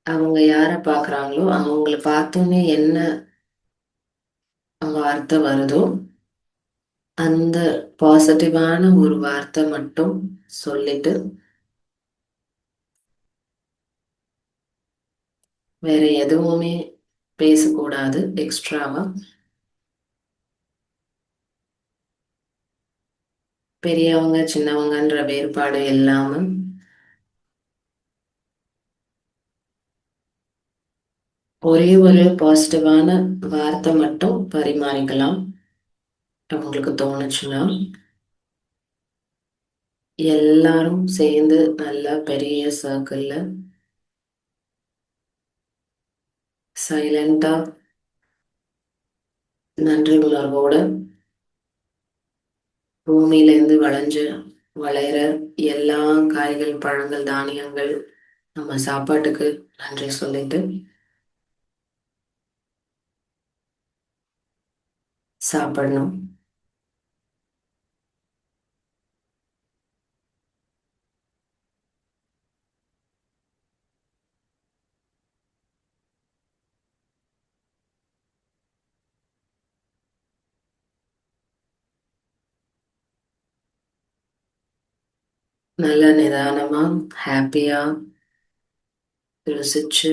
அவங்க யார பார்க்கறாங்களோ அவங்கள பார்த்தோன்னே என்ன வார்த்தை வருதோ அந்த பாசிட்டிவான ஒரு வார்த்தை மட்டும் சொல்லிட்டு வேற எதுவுமே பேசக்கூடாது எக்ஸ்ட்ராவா. பெரியவங்க சின்னவங்கன்ற வேறுபாடு இல்லாம ஒரே ஒரு பாசிட்டிவான வார்த்தை மட்டும் பரிமாறிக்கலாம். உங்களுக்கு தோணுச்சுன்னா எல்லாரும் சேர்ந்து நல்லா பெரிய சர்க்கிள்ல சைலண்டா நன்றி உணர்வோட பூமியிலேருந்து வளைஞ்சு வளையிற எல்லா காய்கள், பழங்கள், தானியங்கள் நம்ம சாப்பாட்டுக்கு நன்றி சொல்லிட்டு சாப்பிடணும். நல்ல நிதானமா ஹாப்பியா ருசிச்சு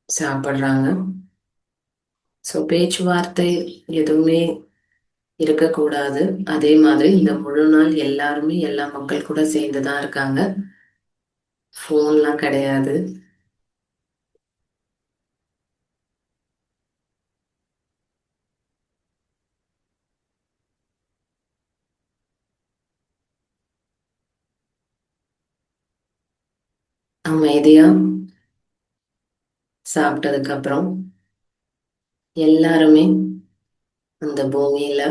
சாப்பிடுறாங்க. ஸோ பேச்சுவார்த்தை எதுவுமே இருக்கக்கூடாது. அதே மாதிரி இந்த முழு நாள் எல்லாருமே எல்லா மக்கள் கூட சேர்ந்து தான் இருக்காங்க. ஃபோன்லாம் கிடையாது. அமைதியா சாப்பிட்டதுக்கு அப்புறம் எல்லாருமே அந்த பூமியில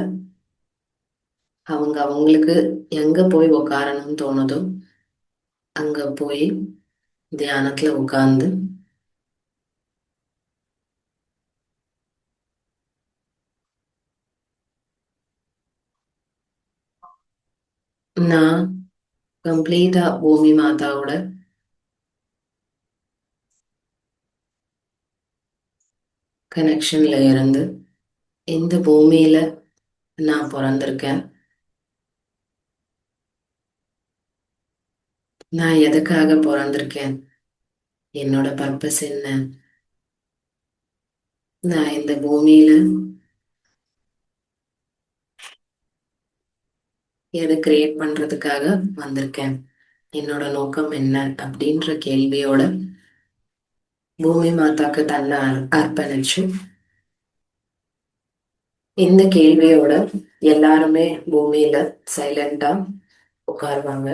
அவங்க அவங்களுக்கு எங்க போய் உட்காரணும்னு தோணுதோ அங்க போய் தியானத்துல உட்கார்ந்து நான் கம்ப்ளீட்டா பூமி மாதாவோட கனெக்ஷன்ல இருந்து இந்த பூமியில நான் பிறந்திருக்கேன். நான் எதுக்காக பிறந்திருக்கேன்? என்னோட பர்பஸ் என்ன? நான் இந்த பூமியில எதை கிரியேட் பண்றதுக்காக வந்திருக்கேன்? என்னோட நோக்கம் என்ன அப்படின்ற கேள்வியோட பூமி மாதாக்கு தன்னை அர்ப்பணிச்சு இந்த கேள்வியோட எல்லாருமே பூமியில சைலண்டா உட்காருவாங்க.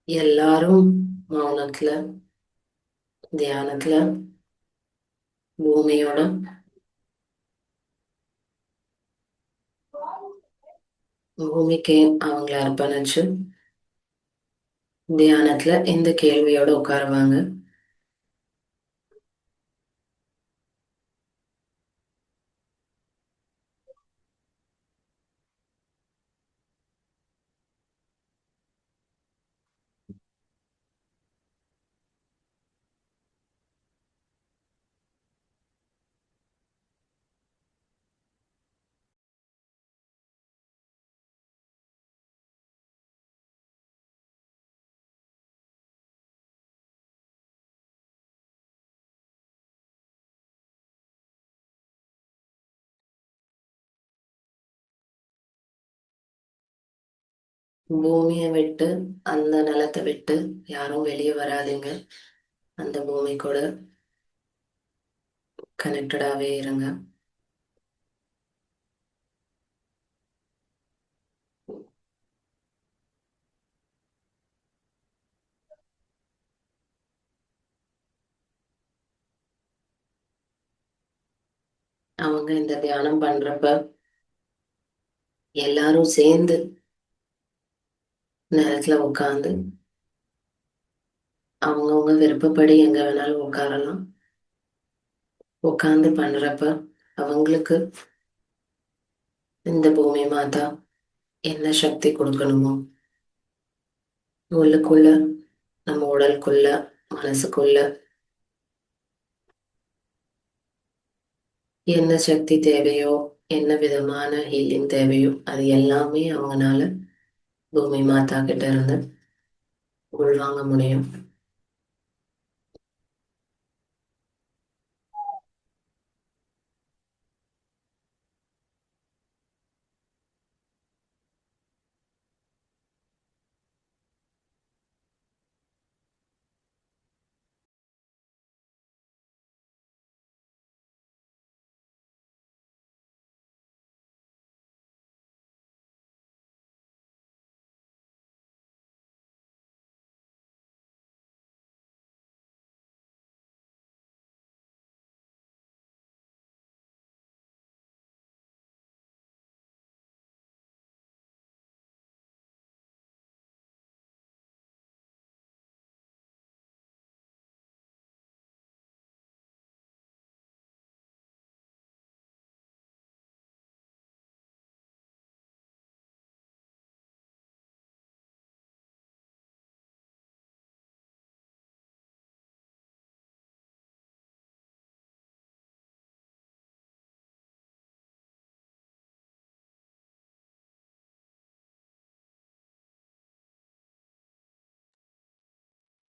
எல்லாரும் மௌனத்துல தியானத்துல பூமியோட பூமிக்கு அவங்கள அர்ப்பணிச்சு தியானத்துல இந்த கேள்வியோட உட்காருவாங்க. பூமியை விட்டு அந்த நிலத்தை விட்டு யாரும் வெளியே வராதீங்க. அந்த பூமி கூட கனெக்டடாவே இருங்க. அவங்க இந்த தியானம் பண்றப்ப எல்லாரும் சேர்ந்து நிலத்துல உட்காந்து அவங்கவுங்க விருப்பப்படி எங்க வேணாலும் உட்காரலாம். உட்காந்து பண்றப்ப அவங்களுக்கு இந்த பூமி மாதா என்ன சக்தி கொடுக்கணுமோ உள்ளுக்குள்ள நம்ம உடலுக்குள்ள மனசுக்குள்ள என்ன சக்தி தேவையோ என்ன விதமான ஹீலிங் தேவையோ அது எல்லாமே அவங்கனால பூமி மாதா கிட்ட இருந்து உள்வாங்க முடியும்.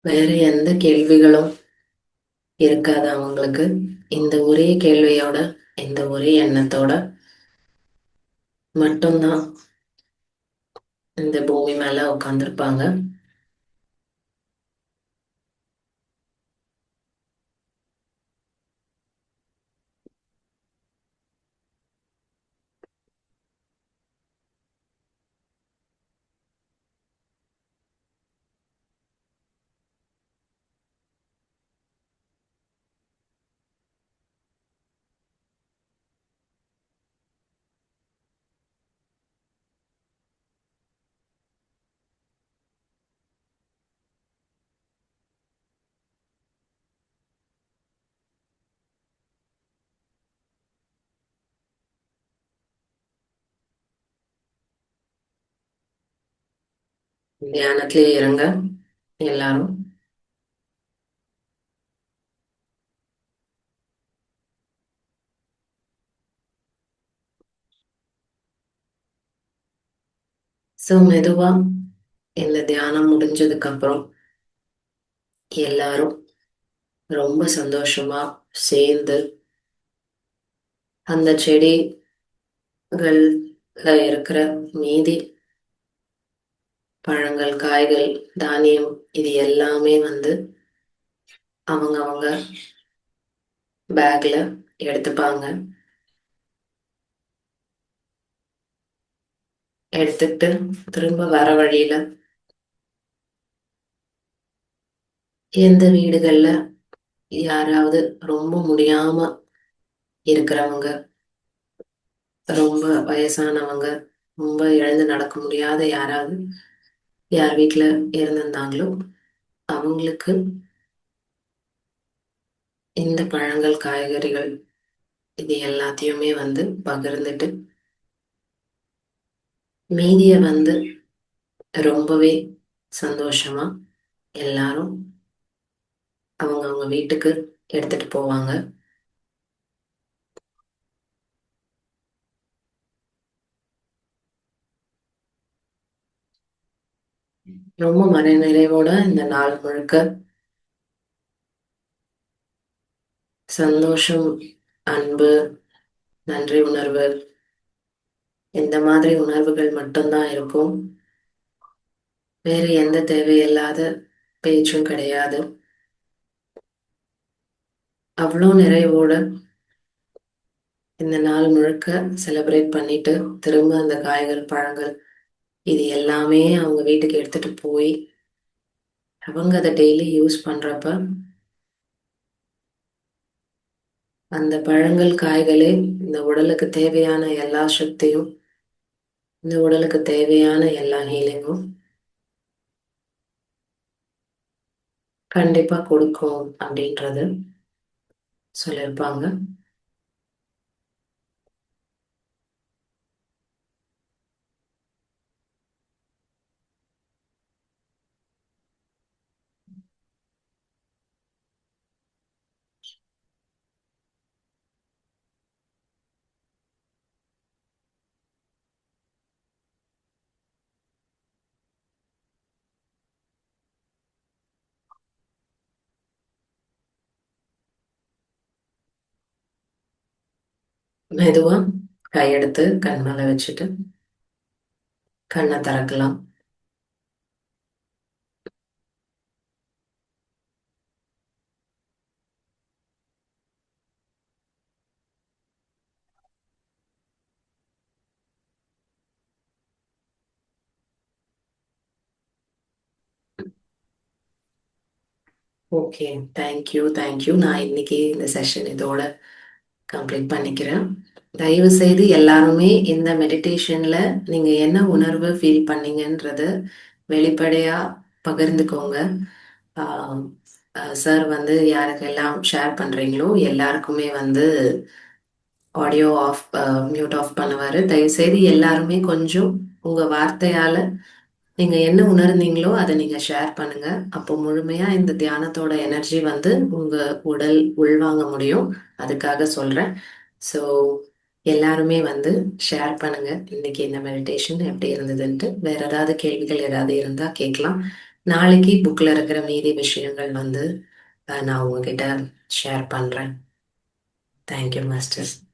வேற எந்த கேள்விகளும் இருக்காது அவங்களுக்கு. இந்த ஒரே கேள்வியோட, இந்த ஒரே எண்ணத்தோட மட்டும்தான் இந்த பூமி மேல உட்காந்துருப்பாங்க. தியானத்திலே இருங்க எல்லாரும். ஸோ மெதுவா இந்த தியானம் முடிஞ்சதுக்கு அப்புறம் எல்லாரும் ரொம்ப சந்தோஷமா சேர்ந்து அந்த செடிகள்ல இருக்கிற மீதி பழங்கள், காய்கள், தானியம், இது எல்லாமே வந்து அவங்க அவங்க பேக்ல எடுத்துப்பாங்க. எடுத்துக்கிட்டு திரும்ப வர வழியில எந்த வீடுகள்ல யாராவது ரொம்ப முடியாம இருக்கிறவங்க, ரொம்ப வயசானவங்க, ரொம்ப எழுந்து நடக்க முடியாத யாராவது யார் வீட்ல இருந்திருந்தாங்களோ அவங்களுக்கு இந்த பழங்கள், காய்கறிகள், இது எல்லாத்தையுமே வந்து பகிர்ந்துட்டு மீதிய வந்து ரொம்பவே சந்தோஷமா எல்லாரும் அவங்க அவங்க வீட்டுக்கு எடுத்துட்டு போவாங்க. ரொம்ப மனநிறைவோட இந்த நாள் முழுக்க சந்தோஷம், அன்பு, நன்றி உணர்வு, இந்த மாதிரி உணர்வுகள் மட்டும்தான் இருக்கும். வேற எந்த தேவையில்லாத பேச்சும் கிடையாது. அவ்வளோ நிறைவோட இந்த நாள் முழுக்க செலிப்ரேட் பண்ணிட்டு திரும்ப அந்த காய்கள், பழங்கள், இது எல்லாமே அவங்க வீட்டுக்கு எடுத்துட்டு போய் அவங்க அதை டெய்லி யூஸ் பண்றப்ப அந்த பழங்கள், காய்களே இந்த உடலுக்கு தேவையான எல்லா சக்தியும், இந்த உடலுக்கு தேவையான எல்லா ஹீலிங்கும் கண்டிப்பா கொடுக்கும் அப்படின்றது சொல்லியிருப்பாங்க. மெதுவா கையெடுத்து கண் மேல வச்சுட்டு கண்ணை திறக்கலாம். Okay, thank you thank you. நான் இன்னைக்கு இந்த செஷன் இதோட கம்ப்ளீட் பண்ணிக்கிறேன். தயவு செய்து எல்லாருமே இந்த மெடிடேஷன்ல நீங்க என்ன உணர்வு ஃபீல் பண்ணீங்கன்றத வெளிப்படையா பகிர்ந்துக்கோங்க. சார் வந்து யாருக்கெல்லாம் ஷேர் பண்றீங்களோ எல்லாருக்குமே வந்து ஆடியோ ஆஃப், மியூட் ஆஃப் பண்ணுவாரு. தயவு செய்து எல்லாருமே கொஞ்சம் உங்க வார்த்தையால நீங்க என்ன உணர்ந்தீங்களோ அதை நீங்க ஷேர் பண்ணுங்க. அப்போ முழுமையா இந்த தியானத்தோட எனர்ஜி வந்து உங்க உடல் உள்வாங்க முடியும். அதுக்காக சொல்றேன். ஸோ எல்லாருமே வந்து ஷேர் பண்ணுங்க இன்னைக்கு இந்த மெடிடேஷன் எப்படி இருந்ததுன்ட்டு. வேற ஏதாவது கேள்விகள் ஏதாவது இருந்தா கேட்கலாம். நாளைக்கு புக்ல இருக்கிற மீதி விஷயங்கள் வந்து நான் உங்ககிட்ட ஷேர் பண்றேன். Thank you master.